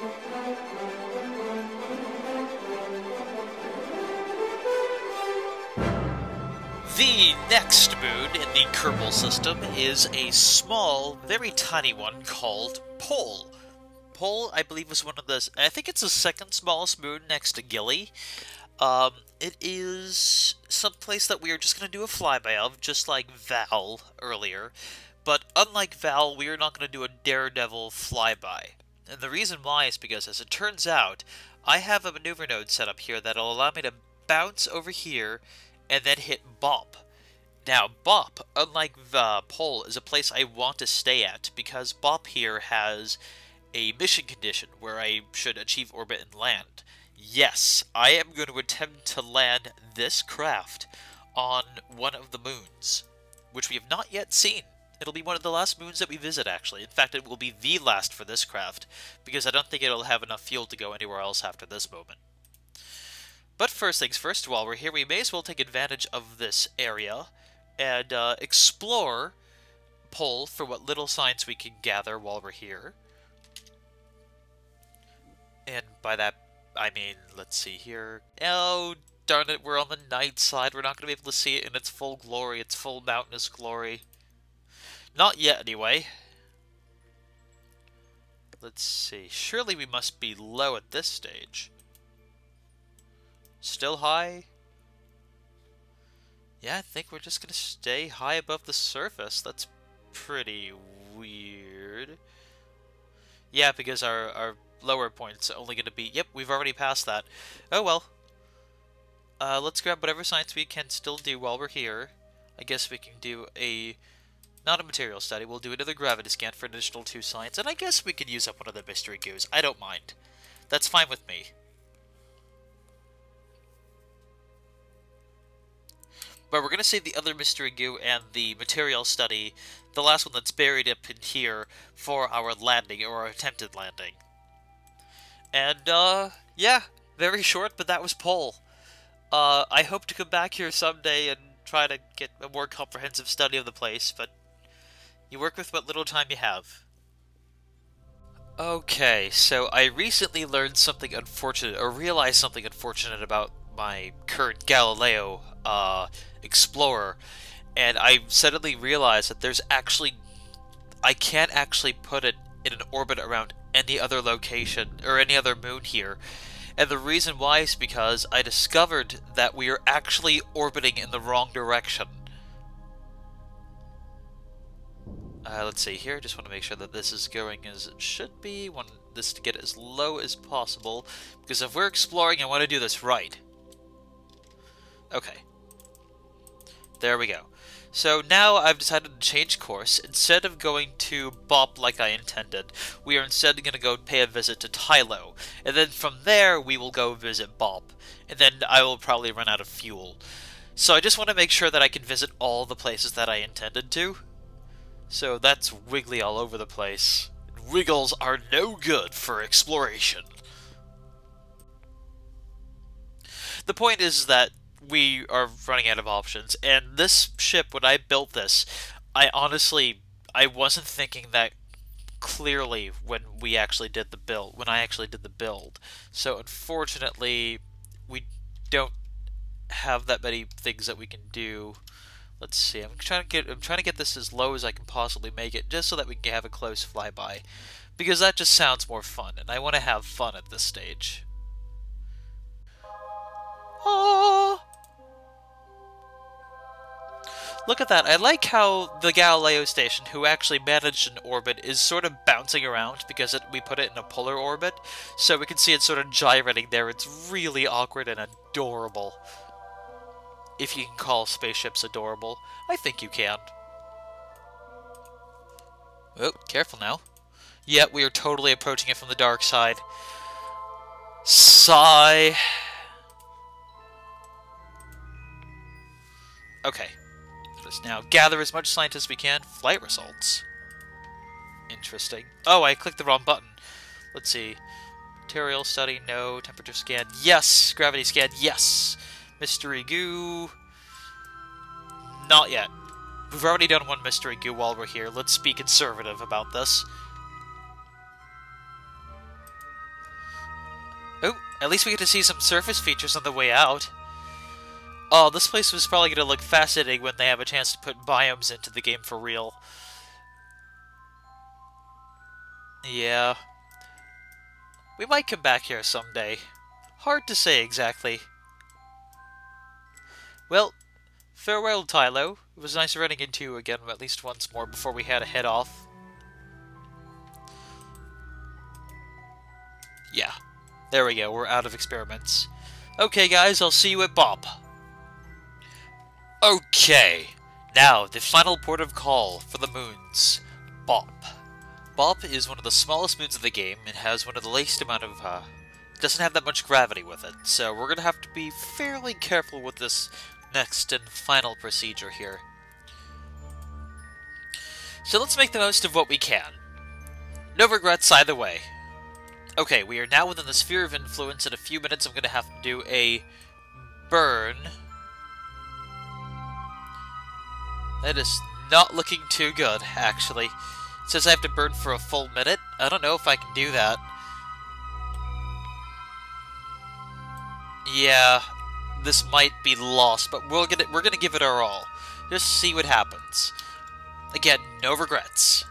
The next moon in the Kerbal system is a small, very tiny one called Pol. Pol, I believe, is one of the... I think it's the second smallest moon next to Gilly. It is someplace that we are just going to do a flyby of, just like Val earlier. But unlike Val, we are not going to do a daredevil flyby. And the reason why is because, as it turns out, I have a maneuver node set up here that will allow me to bounce over here and then hit Bop. Now, Bop, unlike Pol, is a place I want to stay at, because Bop here has a mission condition where I should achieve orbit and land. Yes, I am going to attempt to land this craft on one of the moons, which we have not yet seen. It'll be one of the last moons that we visit, actually. In fact, it will be the last for this craft, because I don't think it'll have enough fuel to go anywhere else after this moment. But first things first, while we're here, we may as well take advantage of this area and explore Pol for what little science we can gather while we're here. And by that, I mean, let's see here. Oh, darn it, we're on the night side. We're not going to be able to see it in its full glory, its full mountainous glory. Not yet, anyway. Let's see. Surely we must be low at this stage. Still high? Yeah, I think we're just gonna stay high above the surface. That's pretty weird. Yeah, because our lower point's only gonna be... Yep, we've already passed that. Oh well. Let's grab whatever science we can still do while we're here. I guess we can do a... Not a material study. We'll do another gravity scan for an additional 2 science. And I guess we could use up one of the mystery goos. I don't mind. That's fine with me. But we're going to save the other mystery goo and the material study, the last one that's buried up in here, for our landing, or our attempted landing. And, yeah, very short, but that was Pol. I hope to come back here someday and try to get a more comprehensive study of the place, but you work with what little time you have. Okay, so I recently learned something unfortunate, or realized something unfortunate about my current Galileo, Explorer, and I suddenly realized that there's actually... I can't actually put it in an orbit around any other location, or any other moon here. And the reason why is because I discovered that we are actually orbiting in the wrong direction. Let's see here, just want to make sure that this is going as it should be. Want this to get as low as possible, because if we're exploring, I want to do this right. Okay. There we go. So now I've decided to change course. Instead of going to Bop like I intended, we are instead going to go pay a visit to Tylo. And then from there, we will go visit Bop. And then I will probably run out of fuel. So I just want to make sure that I can visit all the places that I intended to. So that's wiggly all over the place. Wiggles are no good for exploration. The point is that we are running out of options, and this ship, when I built this, I wasn't thinking that clearly when we actually did the build, so unfortunately we don't have that many things that we can do. Let's see, I'm trying to get this as low as I can possibly make it, just so that we can have a close flyby, because that just sounds more fun, and I want to have fun at this stage. Oh! Look at that. I like how the Galileo station, who actually managed an orbit, is sort of bouncing around because we put it in a polar orbit, so we can see it sort of gyrating there. It's really awkward and adorable. If you can call spaceships adorable. I think you can. Oh, careful now. Yeah, we are totally approaching it from the dark side. Sigh. Okay. Let us now gather as much science as we can. Flight results. Interesting. Oh, I clicked the wrong button. Let's see. Material study, no. Temperature scan, yes. Gravity scan, yes. Mystery goo. Not yet. We've already done one mystery goo while we're here. Let's be conservative about this. At least we get to see some surface features on the way out. Oh, this place was probably going to look fascinating when they have a chance to put biomes into the game for real. Yeah. We might come back here someday. Hard to say exactly. Well, farewell, Tylo. It was nice running into you again at least once more before we had to head off. Yeah. There we go, we're out of experiments. Okay, guys, I'll see you at Bob. Okay. Now, the final port of call for the moons. Bob. Bob is one of the smallest moons of the game and has one of the least amount of, doesn't have that much gravity with it, so we're gonna have to be fairly careful with this next and final procedure here. So let's make the most of what we can. No regrets either way. Okay, we are now within the sphere of influence. In a few minutes I'm gonna have to do a burn. That is not looking too good, actually. It says I have to burn for a full minute. I don't know if I can do that. Yeah, this might be lost, but we're gonna give it our all. Just see what happens. Again, no regrets.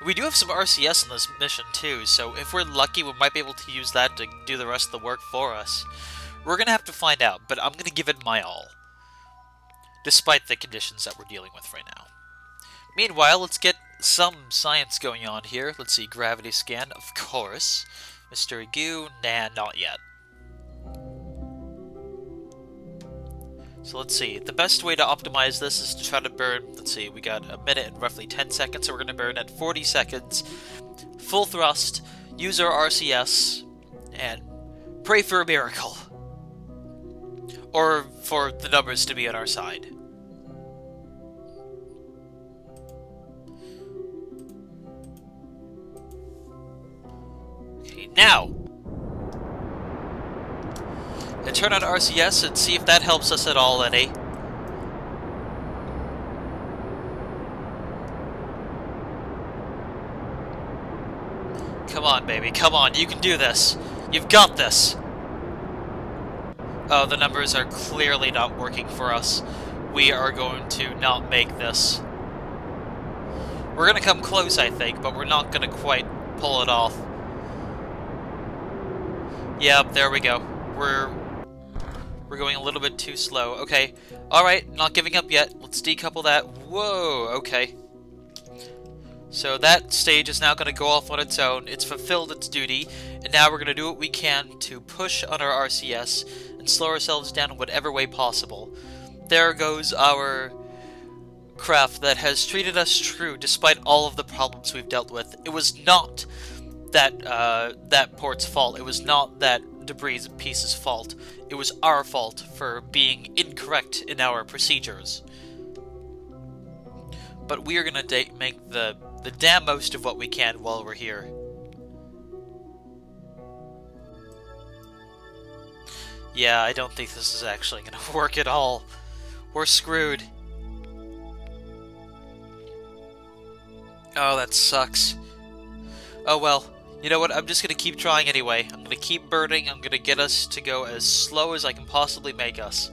We do have some RCS on this mission too, so if we're lucky we might be able to use that to do the rest of the work for us. We're gonna have to find out, but I'm gonna give it my all. Despite the conditions that we're dealing with right now. Meanwhile, let's get some science going on here. Let's see, gravity scan, of course. Mystery goo, nah, not yet. So let's see, the best way to optimize this is to try to burn, let's see, we got a minute and roughly 10 seconds, so we're going to burn at 40 seconds, full thrust, use our RCS, and pray for a miracle. Or for the numbers to be on our side. Okay, now! And turn on RCS and see if that helps us at all any. Come on, baby, come on, you can do this. You've got this. Oh, the numbers are clearly not working for us. We are going to not make this. We're gonna come close, I think, but we're not gonna quite pull it off. Yep, there we go. We're going a little bit too slow. Okay, alright, not giving up yet. Let's decouple that. Whoa, okay. So that stage is now going to go off on its own. It's fulfilled its duty, and now we're going to do what we can to push on our RCS and slow ourselves down in whatever way possible. There goes our craft that has treated us true despite all of the problems we've dealt with. It was not that port's fault. It was not that debris piece's fault. It was our fault for being incorrect in our procedures. But we are going to make the damn most of what we can while we're here. Yeah, I don't think this is actually going to work at all. We're screwed. Oh, that sucks. Oh well. You know what, I'm just going to keep trying anyway. I'm going to keep burning, I'm going to get us to go as slow as I can possibly make us.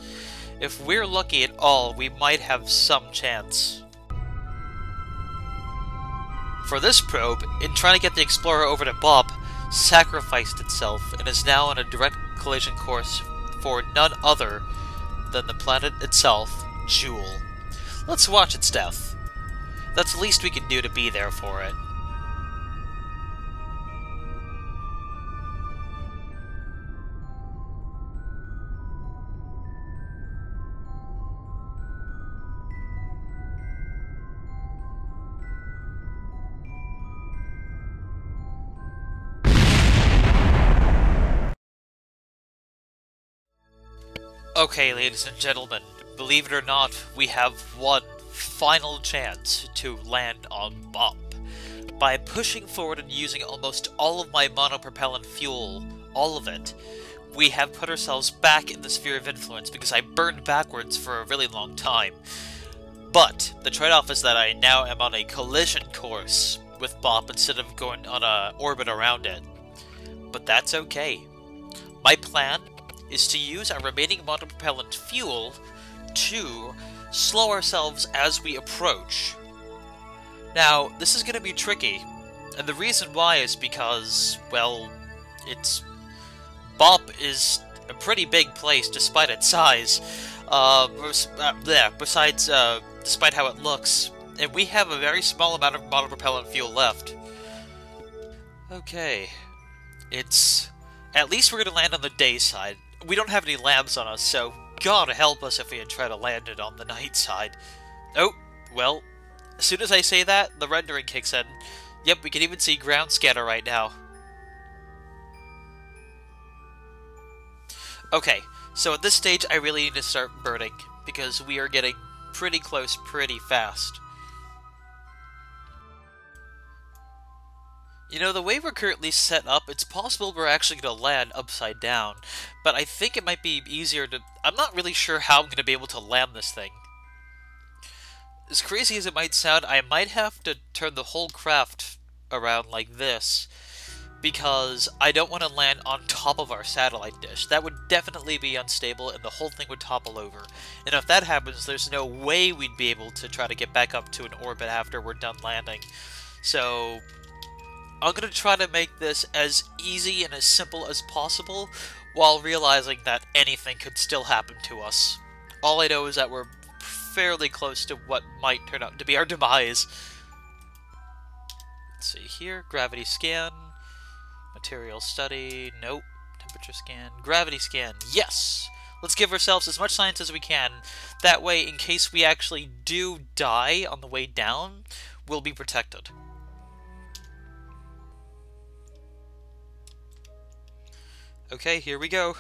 If we're lucky at all, we might have some chance. For this probe, in trying to get the Explorer over to Bob, sacrificed itself and is now on a direct collision course for none other than the planet itself, Jool. Let's watch its death. That's the least we can do to be there for it. Okay, ladies and gentlemen, believe it or not, we have one final chance to land on Bob. By pushing forward and using almost all of my monopropellant fuel, all of it, we have put ourselves back in the sphere of influence because I burned backwards for a really long time. But the trade-off is that I now am on a collision course with Bob instead of going on an orbit around it. but that's okay. My plan is to use our remaining monopropellant fuel to slow ourselves as we approach. Now, this is going to be tricky, and the reason why is because, well, Bop is a pretty big place despite its size, despite how it looks, and we have a very small amount of monopropellant fuel left. Okay, at least we're going to land on the day side. We don't have any lamps on us, so God help us if we try to land it on the night side. Oh, well, as soon as I say that, the rendering kicks in. Yep, we can even see ground scatter right now. Okay, so at this stage I really need to start burning, because we are getting pretty close pretty fast. You know, the way we're currently set up, it's possible we're actually going to land upside down, but I think it might be easier to... I'm not really sure how I'm going to be able to land this thing. As crazy as it might sound, I might have to turn the whole craft around like this, because I don't want to land on top of our satellite dish. That would definitely be unstable, and the whole thing would topple over. And if that happens, there's no way we'd be able to try to get back up to an orbit after we're done landing. So I'm going to try to make this as easy and as simple as possible, while realizing that anything could still happen to us. All I know is that we're fairly close to what might turn out to be our demise. Let's see here, gravity scan, material study, nope, temperature scan, gravity scan, yes! Let's give ourselves as much science as we can. That way, in case we actually do die on the way down, we'll be protected. Okay, here we go.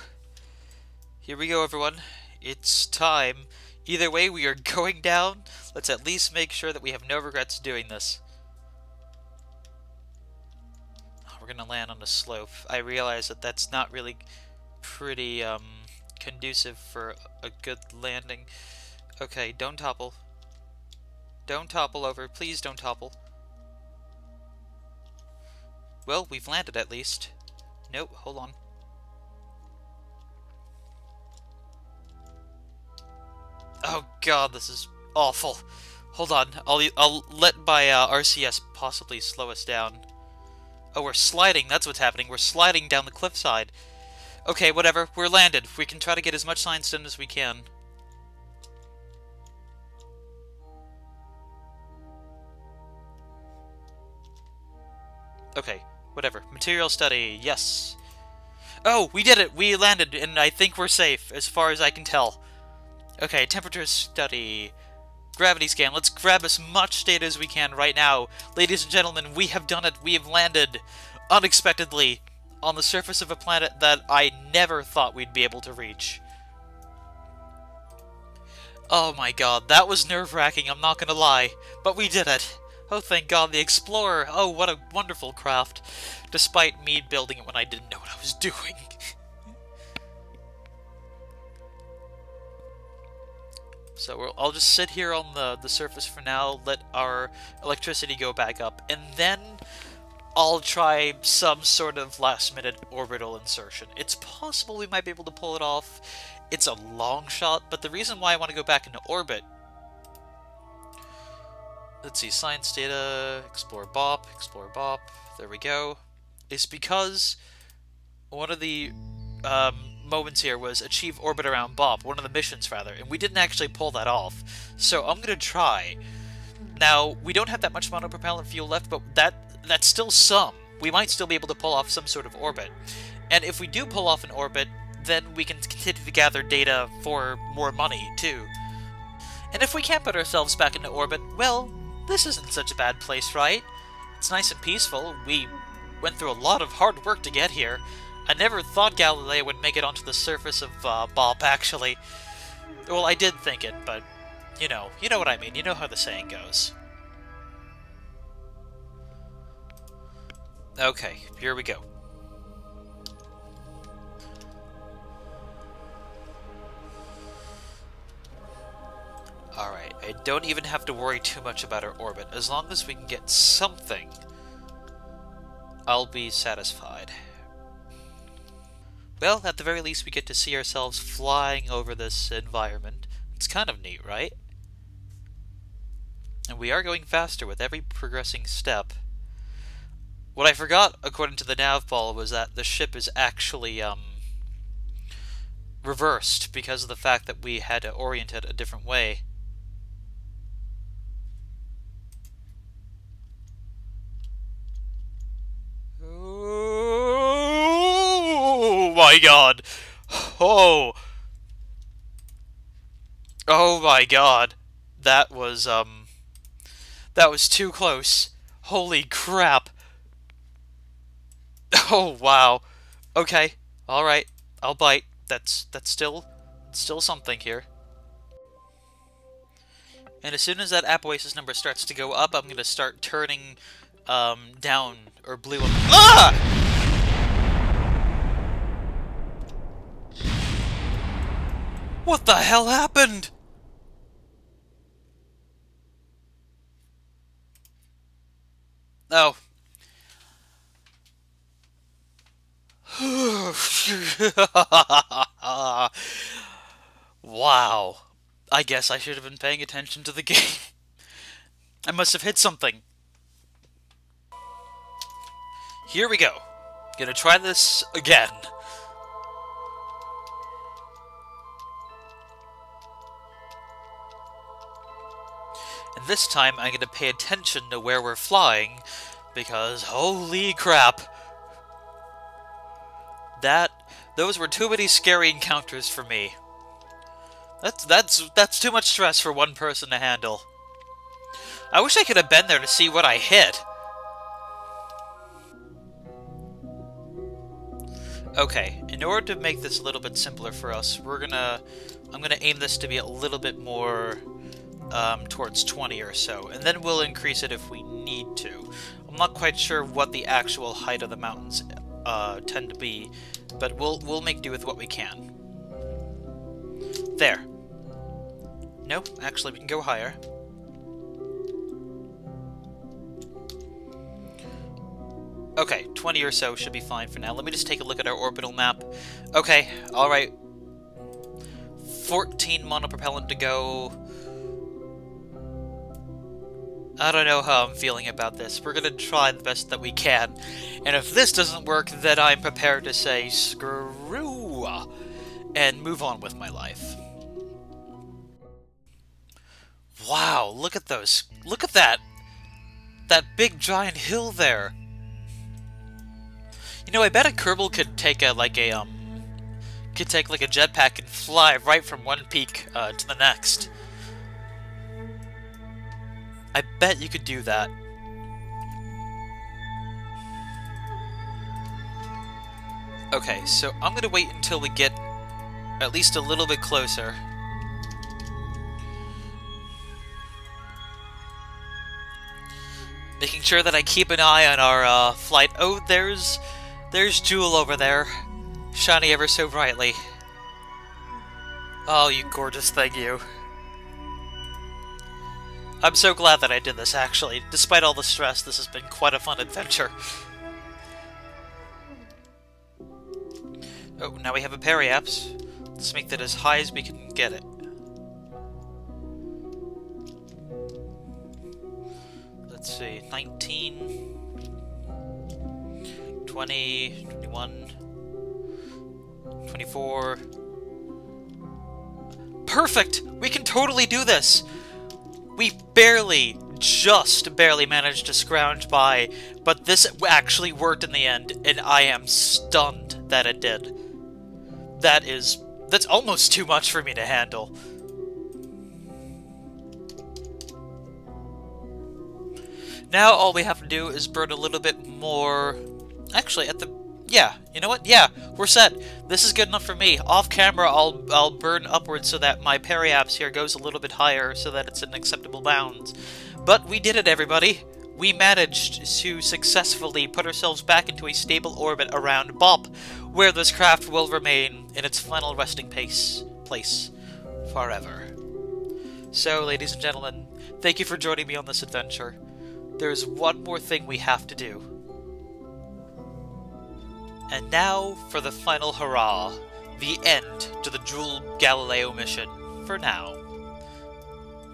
Here we go, everyone. It's time. Either way, we are going down. Let's at least make sure that we have no regrets doing this. We're gonna land on a slope. I realize that that's not really pretty conducive for a good landing. Okay, don't topple. Don't topple over. Please don't topple. Well, we've landed at least. Nope, hold on. Oh god, this is awful. Hold on, I'll let my RCS possibly slow us down. Oh, we're sliding, that's what's happening. We're sliding down the cliffside. Okay, whatever, we're landed. We can try to get as much science done as we can. Okay, whatever. Material study, yes. Oh, we did it! We landed, and I think we're safe, as far as I can tell. Okay, temperature study, gravity scan. Let's grab as much data as we can right now. Ladies and gentlemen, we have done it. We have landed unexpectedly on the surface of a planet that I never thought we'd be able to reach. Oh my god, that was nerve-wracking, I'm not gonna lie. But we did it. Oh, thank god, the Explorer. Oh, what a wonderful craft. Despite me building it when I didn't know what I was doing. So I'll just sit here on the surface for now, let our electricity go back up, and then I'll try some sort of last-minute orbital insertion. It's possible we might be able to pull it off. It's a long shot, but the reason why I want to go back into orbit... Let's see, science data, explore BOP, there we go. Is because one of the moments here was achieve orbit around BOP, one of the missions rather, and we didn't actually pull that off. So I'm gonna try. Now, we don't have that much monopropellant fuel left, but that's still some. We might still be able to pull off some sort of orbit. And if we do pull off an orbit, then we can continue to gather data for more money, too. And if we can't put ourselves back into orbit, well, this isn't such a bad place, right? It's nice and peaceful. We went through a lot of hard work to get here. I never thought Galileo would make it onto the surface of BOP, actually. Well, I did think it, but, you know what I mean. You know how the saying goes. Okay, here we go. Alright, I don't even have to worry too much about our orbit. As long as we can get something, I'll be satisfied. Well, at the very least, we get to see ourselves flying over this environment. It's kind of neat, right? And we are going faster with every progressing step. What I forgot, according to the nav ball, was that the ship is actually, reversed because of the fact that we had to orient it a different way. Oh my god! Oh! Oh my god! That was too close. Holy crap! Oh wow. Okay. Alright. I'll bite. That's still something here. And as soon as that Apoasis number starts to go up, I'm gonna start turning down or blue up. Ah! What the hell happened? Oh. Wow. I guess I should have been paying attention to the game. I must have hit something. Here we go. Gonna try this again. And this time I'm gonna pay attention to where we're flying, because holy crap. Those were too many scary encounters for me. That's too much stress for one person to handle. I wish I could have been there to see what I hit. Okay, in order to make this a little bit simpler for us, I'm gonna aim this to be a little bit more towards 20 or so, and then we'll increase it if we need to. I'm not quite sure what the actual height of the mountains tend to be, but we'll make do with what we can. There. No, actually we can go higher. Okay, 20 or so should be fine for now. Let me just take a look at our orbital map. Okay, alright. 14 monopropellant to go. I don't know how I'm feeling about this. We're gonna try the best that we can. And if this doesn't work, then I'm prepared to say screw and move on with my life. Wow, look at those. Look at that. That big giant hill there. You know, I bet a Kerbal could take a jetpack and fly right from one peak to the next. I bet you could do that. Okay, so I'm gonna wait until we get at least a little bit closer. Making sure that I keep an eye on our flight. Oh, there's Jool over there, shining ever so brightly. Oh, you gorgeous thing, you. I'm so glad that I did this, actually. Despite all the stress, this has been quite a fun adventure. Oh, now we have a periapse. Let's make that as high as we can get it. Let's see, 19, 20, 21, 24. Perfect! We can totally do this! We just barely managed to scrounge by, but this actually worked in the end, and I am stunned that it did. That's almost too much for me to handle. Now all we have to do is burn a little bit more... Actually, yeah, you know what? Yeah, we're set. This is good enough for me. Off camera, I'll burn upwards so that my periapse here goes a little bit higher so that it's in acceptable bounds. But we did it, everybody. We managed to successfully put ourselves back into a stable orbit around Bop, where this craft will remain in its final resting place forever. So, ladies and gentlemen, thank you for joining me on this adventure. There's one more thing we have to do. And now for the final hurrah, the end to the Jool Galileo mission, for now.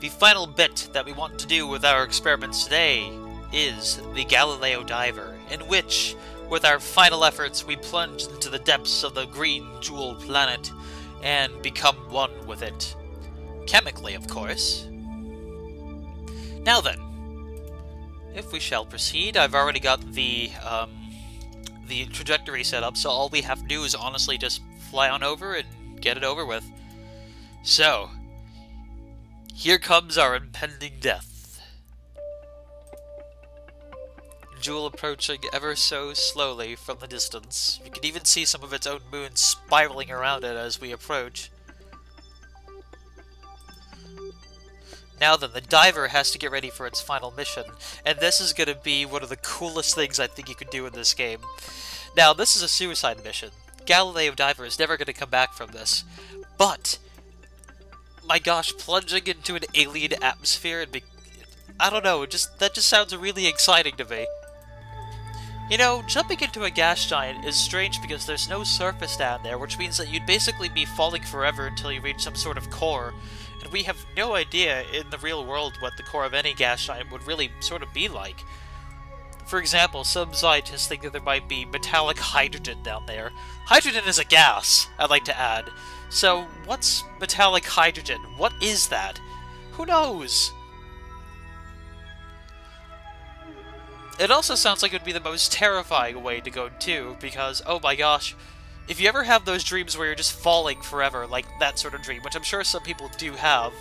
The final bit that we want to do with our experiments today is the Galileo diver, in which, with our final efforts, we plunge into the depths of the green Jool planet and become one with it. Chemically, of course. Now then, if we shall proceed, I've already got the trajectory set up, so all we have to do is honestly just fly on over and get it over with. So, here comes our impending death. Jool approaching ever so slowly from the distance. You can even see some of its own moons spiraling around it as we approach. Now then, the diver has to get ready for its final mission, and this is going to be one of the coolest things I think you could do in this game. Now, this is a suicide mission. Galileo diver is never going to come back from this, but my gosh, plunging into an alien atmosphere and I don't know, that just sounds really exciting to me. You know, jumping into a gas giant is strange because there's no surface down there, which means that you'd basically be falling forever until you reach some sort of core, and we have no idea in the real world what the core of any gas giant would really sort of be like. For example, some scientists think that there might be metallic hydrogen down there. Hydrogen is a gas, I'd like to add. So, what's metallic hydrogen? What is that? Who knows? It also sounds like it would be the most terrifying way to go too, because, oh my gosh, if you ever have those dreams where you're just falling forever, like that sort of dream, which I'm sure some people do have,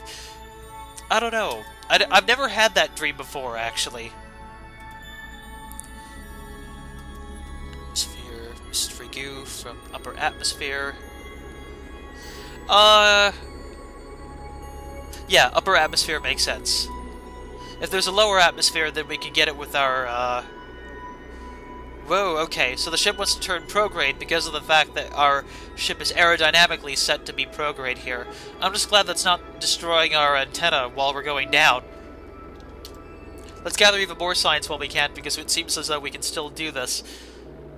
I don't know. I've never had that dream before, actually. Atmosphere, mystery goo from upper atmosphere. Yeah, upper atmosphere makes sense. If there's a lower atmosphere, then we can get it with our, Whoa, okay, so the ship wants to turn prograde because of the fact that our ship is aerodynamically set to be prograde here. I'm just glad that's not destroying our antenna while we're going down. Let's gather even more science while we can, because it seems as though we can still do this.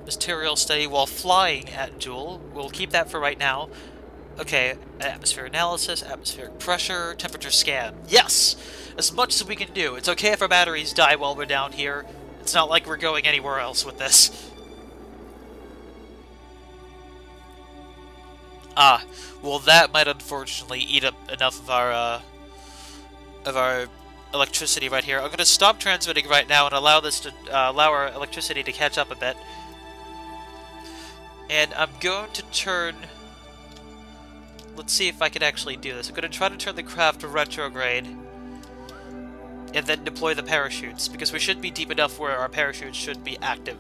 Material study while flying at Jool. We'll keep that for right now. Okay, atmosphere analysis, atmospheric pressure, temperature scan. Yes! As much as we can do. It's okay if our batteries die while we're down here. It's not like we're going anywhere else with this. Ah, well that might unfortunately eat up enough of our electricity right here. I'm going to stop transmitting right now and allow this to allow our electricity to catch up a bit. And I'm going to turn... Let's see if I can actually do this. I'm going to try to turn the craft to retrograde. And then deploy the parachutes, because we should be deep enough where our parachutes should be active.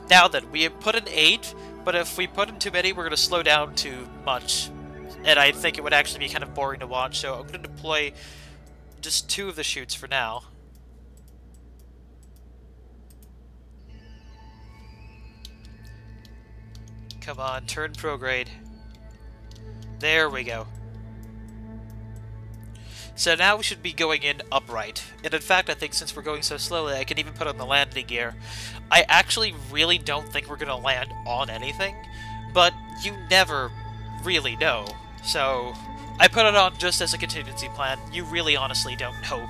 Now then, we have put in 8, but if we put in too many, we're going to slow down too much. And I think it would actually be kind of boring to watch, so I'm going to deploy just 2 of the chutes for now. Come on, turn prograde. There we go. So now we should be going in upright. And in fact, I think since we're going so slowly, I can even put on the landing gear. I actually really don't think we're going to land on anything, but you never really know. So I put it on just as a contingency plan. You really honestly don't know.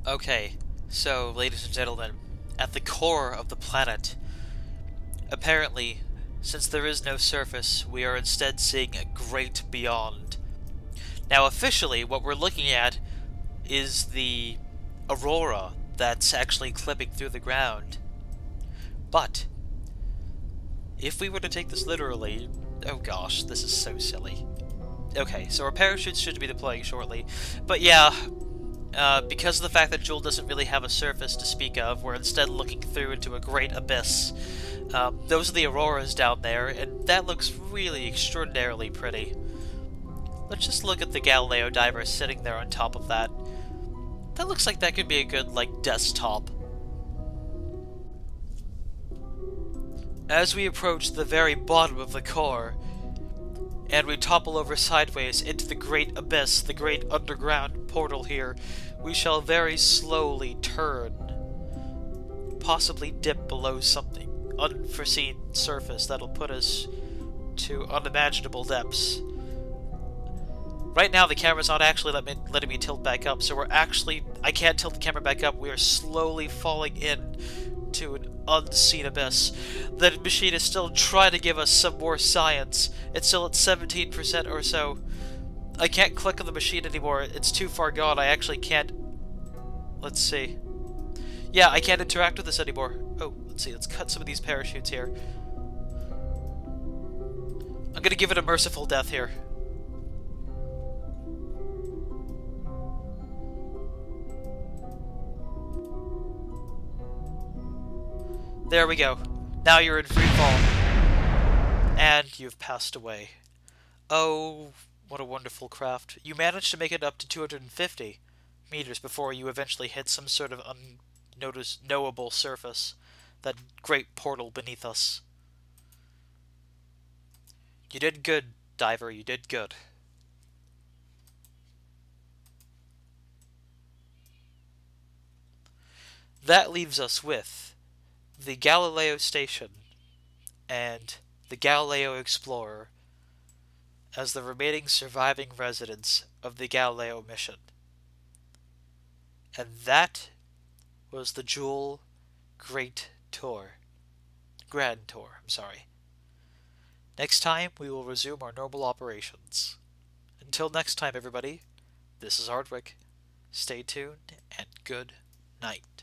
Okay. So, ladies and gentlemen, at the core of the planet, apparently, since there is no surface, we are instead seeing a great beyond. Now, officially, what we're looking at is the aurora that's actually clipping through the ground. But, if we were to take this literally... Oh gosh, this is so silly. Okay, so our parachutes should be deploying shortly. But yeah... because of the fact that Jool doesn't really have a surface to speak of, we're instead looking through into a great abyss. Those are the auroras down there, and that looks really extraordinarily pretty. Let's just look at the Galileo diver sitting there on top of that. That looks like that could be a good, like, desktop. As we approach the very bottom of the core, and we topple over sideways into the great abyss, the great underground portal here, we shall very slowly turn, possibly dip below something unforeseen surface that'll put us to unimaginable depths. Right now the camera's not actually letting me tilt back up, so I can't tilt the camera back up. We are slowly falling in to an unseen abyss. The machine is still trying to give us some more science. It's still at 17% or so. I can't click on the machine anymore. It's too far gone. I actually can't... Let's see. Yeah, I can't interact with this anymore. Oh, let's see. Let's cut some of these parachutes here. I'm gonna give it a merciful death here. There we go. Now you're in free fall. And you've passed away. Oh, what a wonderful craft. You managed to make it up to 250 meters before you eventually hit some sort of knowable surface. That great portal beneath us. You did good, diver. You did good. That leaves us with the Galileo station and the Galileo Explorer as the remaining surviving residents of the Galileo mission. And that was the Jool Grand Tour. I'm sorry. Next time, we will resume our normal operations. Until next time, everybody, this is Hardwick. Stay tuned, and good night.